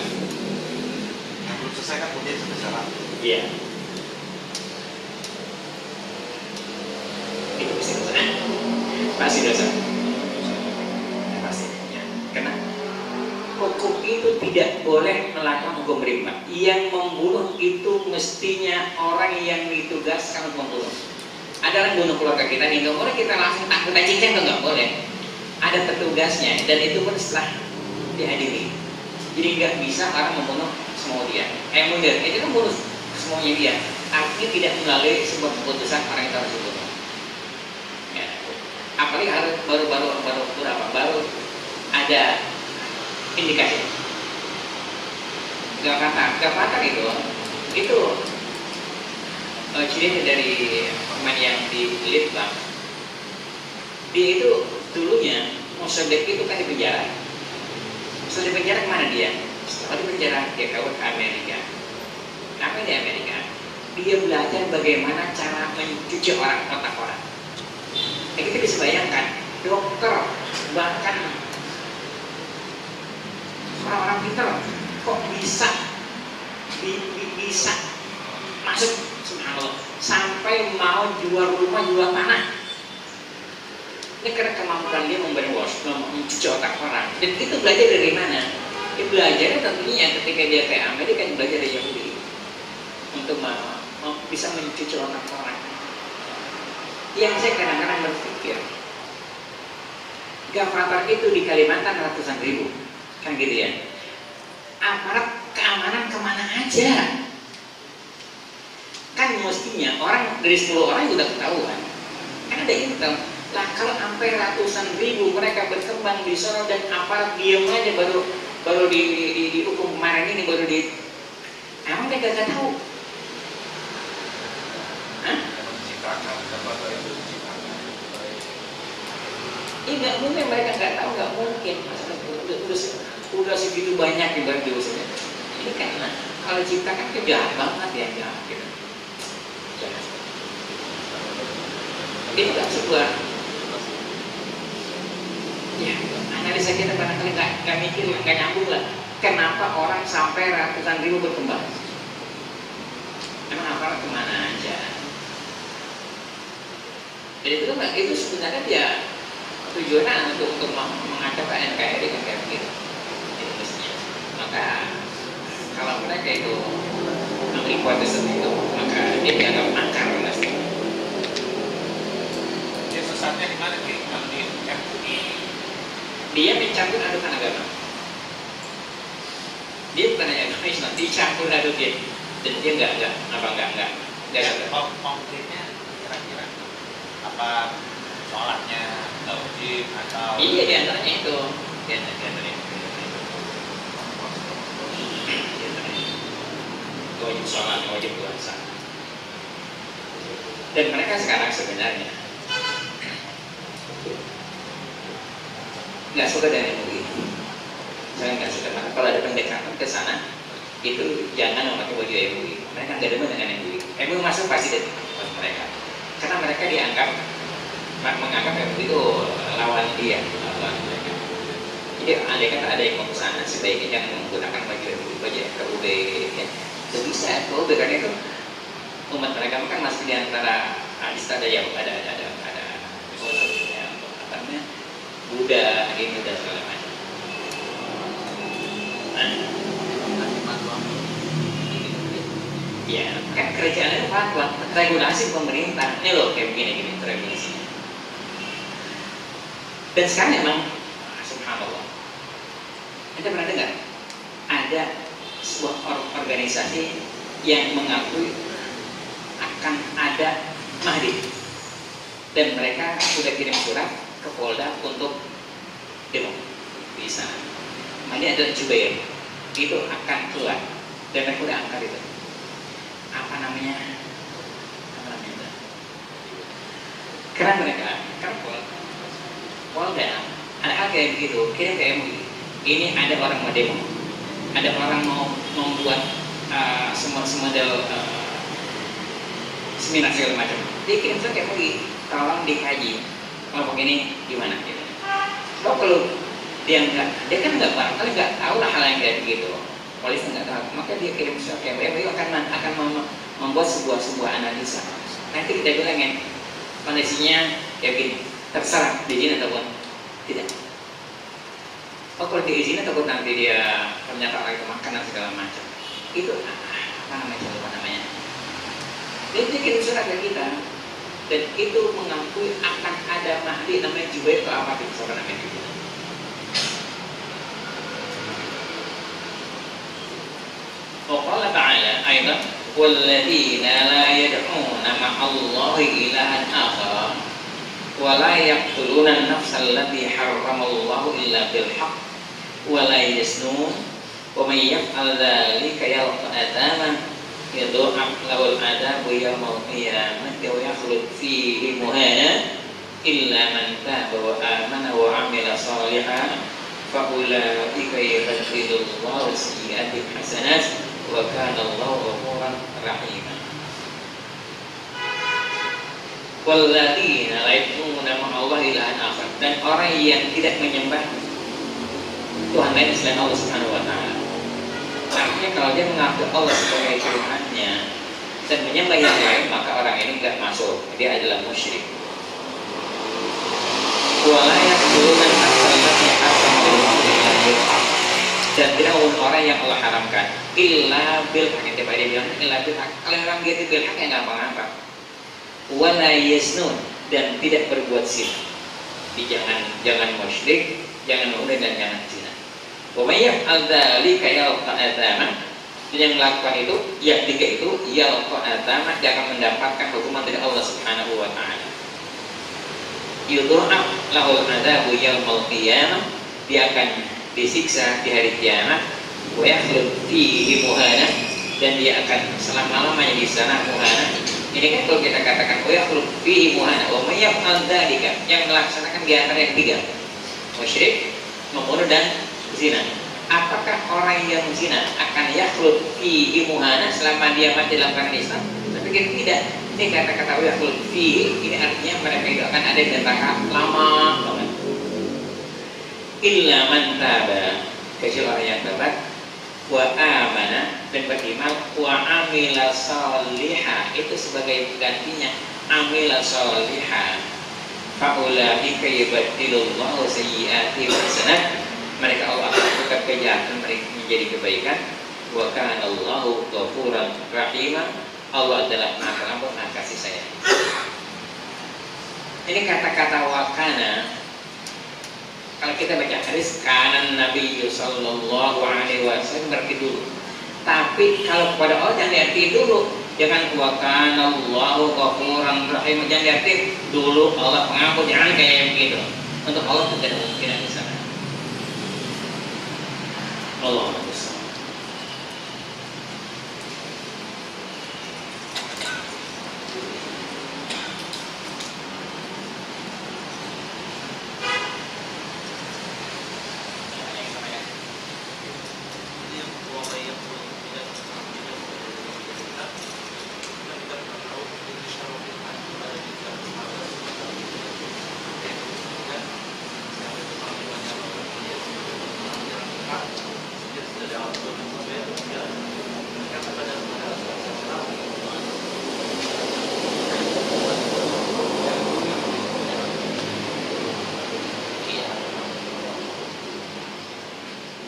Yang belum selesai kan Munir sampai sekarang. Iya. Itu bisa dosa. Pasti dosa. Pasti. Ya. Karena hukum itu tidak boleh melakukan hukum riba. Yang membunuh itu mestinya orang yang ditugaskan untuk membunuh. Ada orang bunuh keluarga kita, nih nggak boleh kita langsung kita cincin, nggak boleh. Ada petugasnya dan itu pun setelah dihadiri. Jadi nggak bisa orang membunuh semua dia. Munir itu kan bunuh semuanya dia. Artinya tidak melalui sebuah keputusan orang itu harus dibunuh. Ya. Apalagi harus baru ada indikasi. Gafatar itu ciri dari pemain yang di Litbang. Dia itu dulunya Mossadegh itu kan di penjara. Setelah di penjara kemana dia? Setelah di penjara dia kabur ke Amerika. Apa di Amerika? Dia belajar bagaimana cara mencuci otak orang. Kita bisa bayangkan dokter bahkan orang-orang pintar kok bisa masuk subhanallah sampai mau jual rumah jual tanah. Ini karena kemampuan dia mencuci otak orang. Dan itu belajar dari mana? Dia belajarnya tentunya ketika dia ke Amerika, dia belajar dari Yahudi untuk bisa mencuci otak orang. Yang saya kadang-kadang berpikir, Gafatar itu di Kalimantan ratusan ribu, kan gitu ya. Aparat keamanan kemana aja? Kan mestinya orang dari 10 orang juga ketahuan. Kan ada intel. Lah kalau sampai ratusan ribu mereka berkembang di sana dan aparat diam aja baru dihukum kemarin ini emang mereka gak tahu? Hah? Iya nggak mungkin mereka nggak tahu, nggak mungkin. Udah segitu banyak ibarat dosanya. Ini karena kalau ciptakan kejahat banget ya jahat gitu. Jahat. Itu kan sebuah analisa kita barangkali nggak mikir, nggak nyambung lah. Kenapa orang sampai ratusan ribu berkembang? Emang aparat kemana aja? Jadi itu sebenarnya dia tujuannya untuk mengajak NKRI kan kayak begitu. Itu mestinya. Maka kalau mereka itu memiliki kualitas itu, maka dia dianggap makar pasti. Dia sesatnya di mana sih? Kalau di MUI dia mencampur adukan agama. Dia bukan hanya agama Islam, dicampur adukin. Dan dia enggak. konfliknya kira-kira apa sholatnya nggak wajib atau Iya, di antaranya itu. Di antaranya itu. Wajib sholat, wajib puasa. Dan mereka sekarang sebenarnya nggak suka dengan MUI. Saya nggak suka, maka kalau ada pendekatan ke sana itu jangan memakai baju MUI. Mereka nggak demen dengan MUI. MUI masuk pasti dari mereka, karena mereka menganggap MUI itu lawan dia, lawan mereka. Jadi andai kata ada yang mau ke sana, sebaiknya jangan menggunakan baju MUI, baju KUB. Ya. Itu bisa, KUB karena itu umat mereka kan masih di antara ada yang ada apa namanya Buddha, Hindu dan segala macam. Ya, kan kerjaan itu fatwa, regulasi pemerintah. Ini loh kayak begini regulasinya. Dan sekarang emang subhanallah. Anda pernah dengar ada sebuah organisasi yang mengakui akan ada Mahdi, dan mereka sudah kirim surat ke Polda untuk demo di sana. Mahdi adalah Jubair, itu akan keluar, dan mereka sudah angkat itu. Apa namanya itu? Karena mereka, Polda ada hal kayak begitu, kirim ke MUI. Ini ada orang mau demo, ada orang mau membuat semua model seminar segala macam. Dia kirim surat kayak MUI, tolong dikaji kelompok ini gimana gitu. Kalau dia kan nggak barangkali nggak tahu lah hal yang kayak begitu. Polisi nggak tahu, maka dia kirim surat kayak MUI akan membuat sebuah analisa. Nanti kita bilangin kondisinya kayak gini, terserah diizin ataupun tidak. Kalau diizin ataupun nanti dia pernyataan itu makanan segala macam, itu apa namanya? Dia kirim surat ke kita, dan itu mengakui akan ada Mahdi namanya Jubair atau apa itu seorang namanya itu. وقال تعالى أيضا والذين لا يدعون مع الله إلها آخر ولا يقتلون النفس التي حرم الله إلا بالحق ولا يزنون ومن يفعل ذلك يلقى أثاما يضاعف له العذاب يوم القيامة ويخلد فيه مهانا إلا من تاب وآمن وعمل صالحا فأولئك يبدل الله سيئاتهم حسنات وكان الله غفورا رحيما. Walladzina la yad'una ma'allahi ilahan akhar, dan orang yang tidak menyembah Tuhan lain selain Allah Subhanahu wa taala. Artinya kalau dia mengaku Allah sebagai Tuhannya dan menyembah yang lain, maka orang ini tidak masuk, dia adalah musyrik. Wala yaquluna allati harrama dan tidak orang yang Allah haramkan illa bil haq. Dia bilang illa bil haq. Kalau orang dia bil haq yang gampang-gampang. Wala yasnun, dan tidak berbuat zina. Jangan musyrik, jangan mudah, dan jangan zina. Wa may yaf'al dzalika yalqa athama, dan yang melakukan itu, yang tiga itu yalqa athama, dia akan mendapatkan hukuman dari Allah Subhanahu wa taala. Yudha'af lahul adzabu yaumil qiyamah, dia akan disiksa di hari kiamat. Wa yakhlud fihi muhana, dan dia akan selama-lamanya di sana muhana. Ini kan kalau kita katakan wa yakhlud fihi muhana wa may yaf'al dzalika, yang melaksanakan di antara yang tiga, musyrik, membunuh, dan zina. Apakah orang yang zina akan yakhlud fihi muhana selama dia mati dalam keadaan Islam? Tapi kan tidak. Ini kata-kata wa yakhlud fihi, ini artinya mereka itu akan ada di neraka lama banget. Illa man taba, kecuali orang yang tobat, wa amana, dan beriman, wa amila salihah, itu sebagai gantinya amila salihah. Faulaika yubaddilullahu sayyi'atihim hasanat, mereka Allah akan tukar kejahatan mereka menjadi kebaikan. Wa kana Allahu ghafuran rahima, Allah adalah Maha Pengampun, Maha Kasih Sayang. Ini kata-kata wa kana. Kalau kita baca hadis kanan Nabi Sallallahu Alaihi Wasallam, berarti dulu. Tapi kalau kepada Allah jangan diarti dulu. Jangan wa kana Allahu ghafuran rahim. Jangan diarti dulu Allah pengampun, jangan kayak begitu. Untuk Allah itu tidak mungkin di sana. Allah Akbar.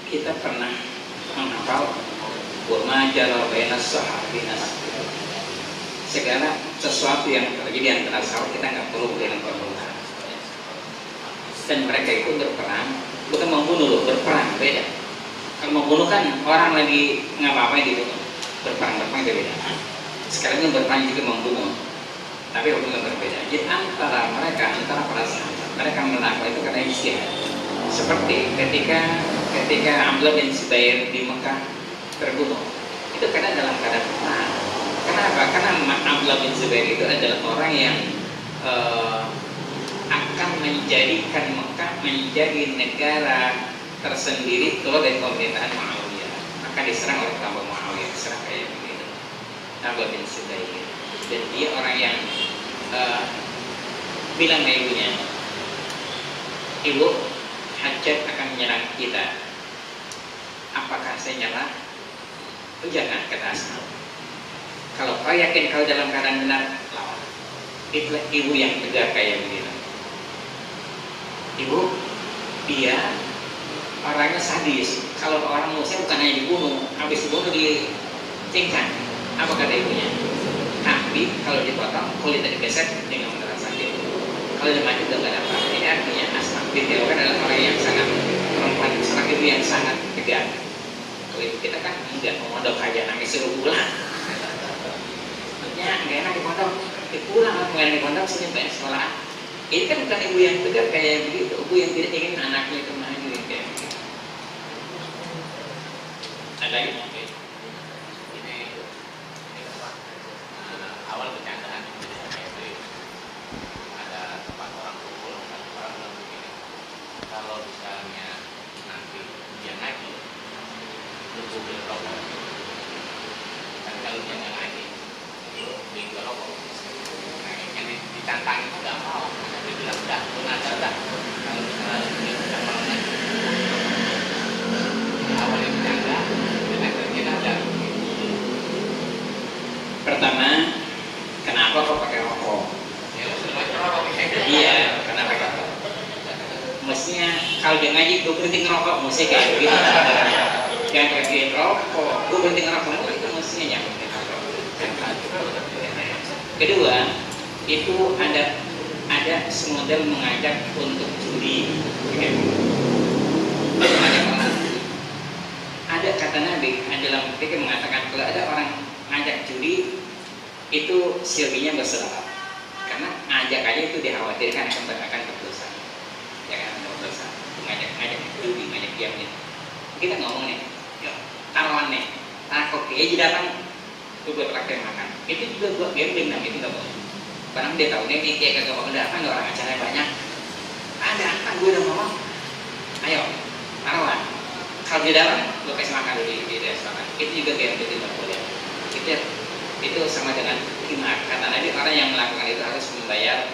Kita pernah menghafal wa ma jara bainas sahabinas. Segala sesuatu yang terjadi antara sahabat kita nggak perlu dengan permulaan. Dan mereka itu berperang, bukan membunuh loh, berperang beda. Kalau membunuh kan orang lagi ngapa-ngapain dibunuh. Berperang itu beda. Sekarang ini berperang juga membunuh, tapi hukumnya berbeda. Jadi antara para sahabat, mereka melakukan itu karena ijtihad. Seperti ketika Abdullah bin Zubair di Mekah terbunuh, itu karena dalam keadaan perang. Kenapa? Karena Abdullah bin Zubair itu adalah orang yang akan menjadikan Mekah menjadi negara tersendiri keluar dari pemerintahan Muawiyah. Akan diserang oleh kaum Muawiyah, diserang kayak begitu. Abdullah bin Zubair, dan dia orang yang bilang ke ibunya, ibu, Hajjaj akan menyerang kita. Apakah saya nyerah? Oh, jangan, kata Asma. Kalau kau yakin kau dalam keadaan benar, lawan. Itulah ibu yang tegar kayak begitu. Ibu, dia orangnya sadis. Kalau orang Muslim bukan hanya dibunuh, habis dibunuh dicincang. Apa kata ibunya? Tapi kalau dipotong, kulitnya digeser, dia nggak merasa sakit. Kalau dia mati udah nggak ada apa. Ini artinya Asma binti Abi Bakar adalah orang yang sangat perempuan, seorang ibu yang sangat tegar. Kalau itu kita kan enggak mau mondok aja nangis suruh pulang. Maksudnya nggak enak di pondok, pulang lah, nggak di pondok sini pengen sekolah. Ini kan bukan ibu yang tegar kayak begitu, ibu yang tidak ingin anaknya itu maju kayak begitu. Ada lagi mungkin? Ini awal bercandaan itu ada tempat orang kumpul, orang bilang begini, kalau misalnya nanti dia ngaji, lu beli rokok, dan kalau dia nggak ngaji, lu beli rokok. Nah, yang ditantang itu nggak mau, dia bilang udah, lu ngajar dah. Kalau misalnya dia tidak mau ngaji, awalnya bercanda, dan akhirnya ngajar. Pertama, kenapa kau pakai rokok? Ya lu sudah rokok bisa. Iya, kenapa kau? Mestinya kalau dia ngaji, gue berhenti ngerokok, mestinya kayak begitu. Jangan berhenti ngerokok, gue berhenti ngerokok, itu mestinya yang berhenti ngerokok. Kedua, itu ada semodel mengajak untuk judi. Ada kata Nabi dalam fikih mengatakan kalau ada orang ngajak judi, itu silbinya bersalah. Karena ngajak aja itu dikhawatirkan akan berdosa. Ya kan, berdosa. Ngajak judi, ngajak diam nih. Kita ngomong nih, taruhan nih, takut dia jadi datang, gue buat traktir makan. Itu juga buat gambling, nah itu nggak boleh. Karena dia tahu nih kayak kagak mau datang, nggak orang acaranya banyak. Ada apa? Gue udah ngomong. Ayo, taruhan. Kalau di dalam, gue kasih makan di restoran. Itu juga gambling, itu nggak boleh. Itu sama dengan khimar. Kata Nabi, orang yang melakukan itu harus membayar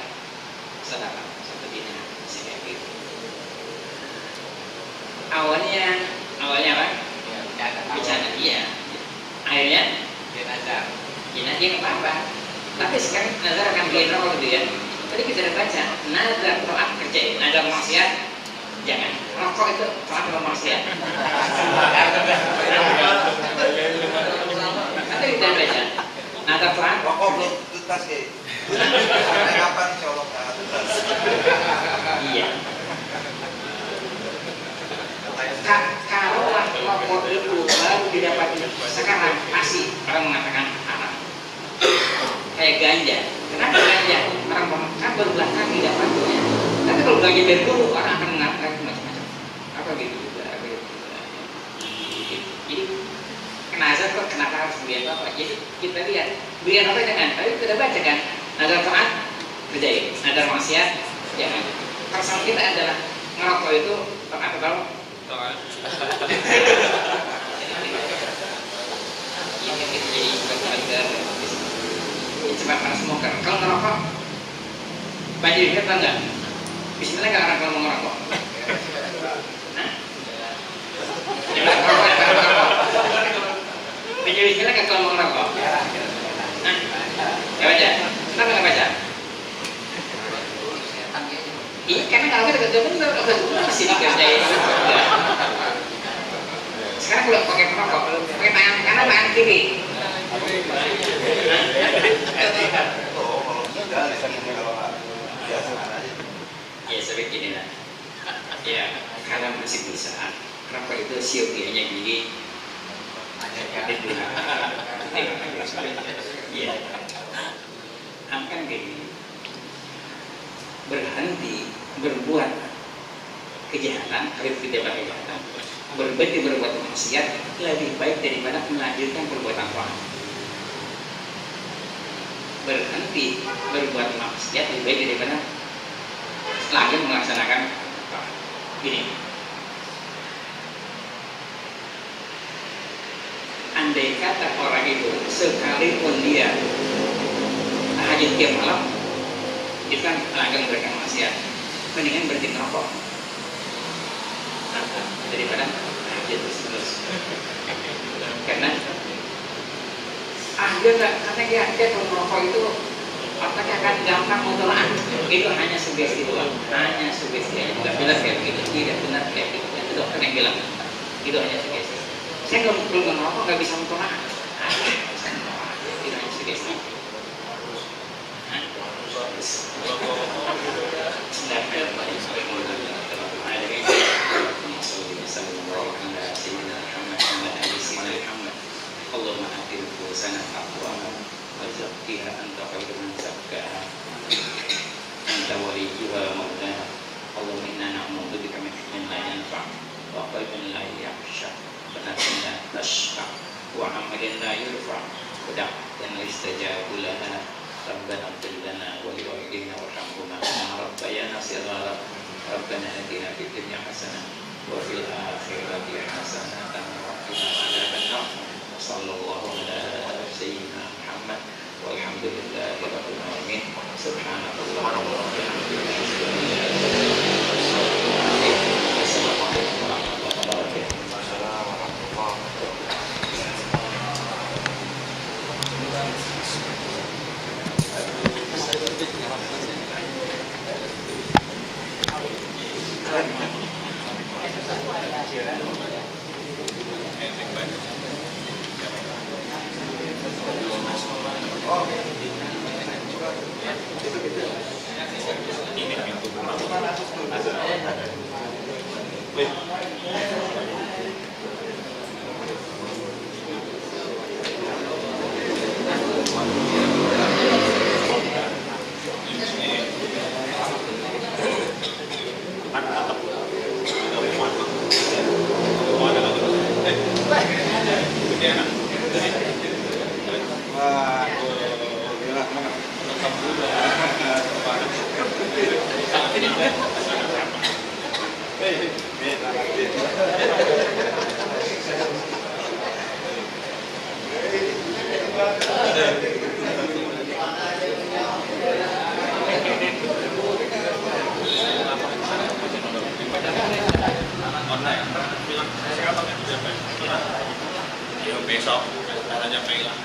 sedekah satu dinar. Gitu. Awalnya apa? Bicara, iya. Akhirnya Dia nazar. dia nggak apa-apa. Tapi sekarang nazar akan bikin rokok gitu ya. Tadi kita udah baca, nazar taat kerjain, nazar maksiat jangan. Rokok itu taat atau maksiat. Nanti kita baca, nazar taat. Rokok belum tuntas ya. Sampai kapan insya Allah nggak tuntas? Iya. Kalau rokok itu baru didapati sekarang masih orang mengatakan haram. pakai ganja. Kenapa ganja? Orang kan berbelah kaki dapatnya. Tapi kalau ganja dari dulu orang akan mengatakan macam-macam. Apa gitu juga. Jadi nazar kok kenapa harus belian apa? Jadi kita lihat belian apa jangan. Tapi kita baca kan. Nazar taat kerjain. Nazar maksiat jangan. Persoalan kita adalah ngerokok itu taat atau Taat. Cepat panas smoker. Kalau ngerokok, baju ingat enggak? Bismillah nggak orang kalau mau ngerokok? Coba ngerokok. Baju bismillah nggak kalau mau ngerokok? Ya baca. Kenapa nggak baca? Iya, karena kalau kita kerja bener, masih dikerjain. Sekarang kalau pakai perokok, pakai tangan kanan, tangan kiri. Ya seperti inilah. Ya karena masih berusaha. Kenapa itu siogianya gigi? Ya, akan gini. Berhenti berbuat kejahatan, harus tidak kejahatan. Berhenti berbuat maksiat lebih baik daripada melanjutkan perbuatan taat. Berhenti berbuat maksiat lebih baik daripada lanjut melaksanakan taat. Gini, andai kata orang itu sekalipun dia tahajud tiap malam, itu kan langgeng memberikan maksiat, mendingan berhenti merokok daripada tahajud terus. Karena karena dia kalau merokok itu otaknya akan gampang menolak. Itu hanya sugesti doang, hanya sugesti aja. Tidak benar kayak begitu, tidak benar kayak begitu. Itu dokter yang bilang, itu hanya sugesti. Saya belum merokok nggak bisa menolak. Itu hanya sugesti. Allahumma ati nufusana taqwaha wa zakkiha anta khairu man zakkaha anta waliyuha maulaha. Allahumma inna na'udzubika min ilmin la yanfa' wa qalbin la yakhsha wa nafsin la tashqa wa 'amalin la yurfa' wa da'watan la yustajabu laha. Rabbana ighfir lana wa li walidayna warhamhuma kama rabbayana shighara. Rabbana atina fid dunya hasanah wa fil akhirati hasanah wa qina adzaban nar. Sallallahu ala sayyidina Muhammad walhamdulillahi rabbil alamin. Subhanallah wa bihamdihi. Assalamualaikum warahmatullahi besok, caranya pegang.